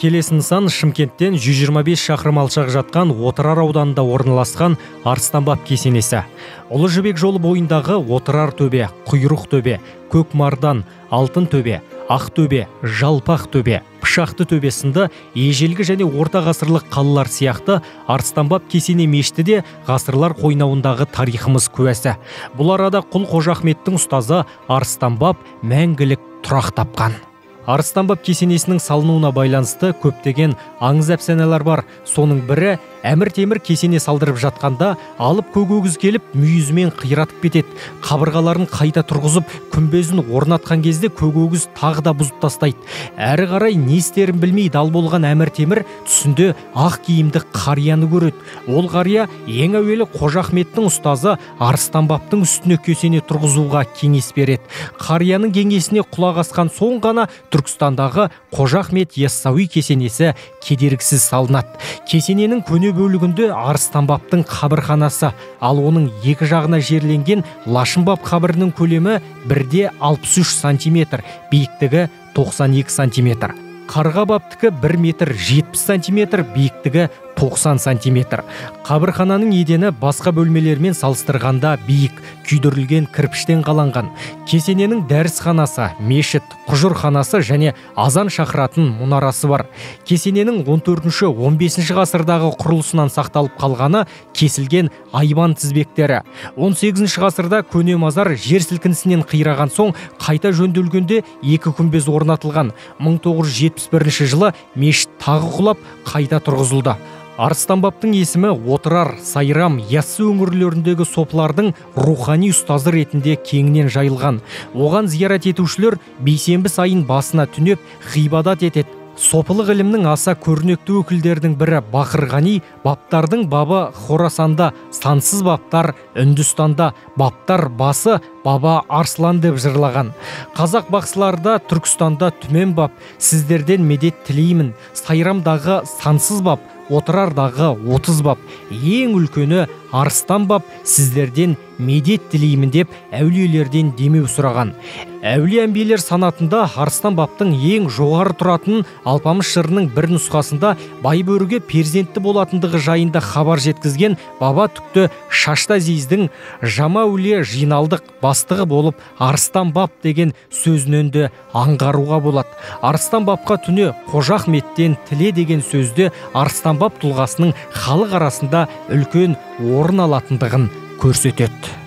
келесі нысан Шымкенттен 125 шақырым алшақ жатқан Отырар ауданында орналасқан Арыстанбаб кесенесі. Ұлы жібек жолы бойындағы Отырар төбе, Құйрық төбе, Көк Мардан, Алтын төбе, Ақ төбе, Жалпақ төбе, Пышақты төбе сынды ежелгі және орта ғасырлық қалалар сияқты Арыстанбаб кесене мешіті де ғасырлар қойнауындағы тарихымыз куәсі. Бұл арада Құл Қожа Ахметтің ұстазы Арыстанбаб мәңгілік тұрақ тапқан. Арыстанбаб кесенесінің салынуына байланысты көптеген аңыз әпсаналар бар. Соның бірі, Әмір Темір кесене салдырып жатқанда алып көк өгіз келіп мүйізімен қиратып кетеді. Қабырғаларын қайта тұрғызып, күмбезін орнатқан кезде көк өгіз тағы да бұзып тастайды. Әрі қарай не істерін білмей дал болған Әмір Темір түсінде ақ киімді қарияны көреді. Ол қария ең әуелі Қожа Ахметтің ұстазы Арыстанбабтың үстіне кесене тұрғызуға кеңес береді. Қарияның кеңесіне құлақ асқан соң ғана Түркістандағы Қожа Ахмет Яссауи кесенесі кедергісіз салынады. Кесененің көне бөлігінде Арыстанбабтың қабірханасы, ал оның екі жағына жерленген Лашынбаб қабірінің көлемі 1,63 сантиметр, биіктігі 92 сантиметр. Қарғабабтікі 1 метр 70 сантиметр, биіктігі 90 сантиметр. Қабірхананың едені басқа бөлмелермен салыстырғанда биік, күйдірілген кірпіштен қаланған. Кесененің дәрісханасы, мешіт, құжырханасы және азан шақыратын мұнарасы бар. Кесененің 14-15 ғасырдағы құрылысынан сақталып қалғаны кесілген айбан тізбектері. 18 ғасырда көне мазар жер сілкінісінен қираған соң қайта жөнделгенде екі күмбез орнатылған. 1971 жылы мешіт тағы құлап қайта тұрғызылды. Арыстанбабтың есімі Отырар, Сайрам, Яссы өңірлеріндегі сопылардың рухани ұстазы ретінде кеңінен жайылған. Оған зиярат етушілер бейсенбі сайын басына түнеп ғибадат етеді. Сопылық ілімнің аса көрнекті өкілдердің бірі Бақыр Ғани, баптардың бабы Хорасанда, сансыз баптар Үндістанда, баптар басы Баба Арслан деп жырлаған. Қазақ бақсыларда Түркістанда түмен бап, сіздерден медет тілеймін, Сайрамдағы сансыз бап, Отырардағы 30 бап, ең үлкені Арыстанбаб, сіздерден медет тілеймін деп әулиелерден демеу сұраған. Әулие әмбиелер санатында Арыстанбабтың ең жоғары тұратын Алпамыс жырының бір нұсқасында бай бөріге перзентті болатындығы жайында хабар жеткізген Баба Түкті Шаштазиздің жама әулие жиналдық бастығы болып Арыстанбаб деген сөзінен де аңғаруға болады. Арыстанбабқа түне Қожа Ахметтен тіле деген сөзді Арыстанбаб тұлғасының халық арасында үлкен орын алатындығын көрсетеді.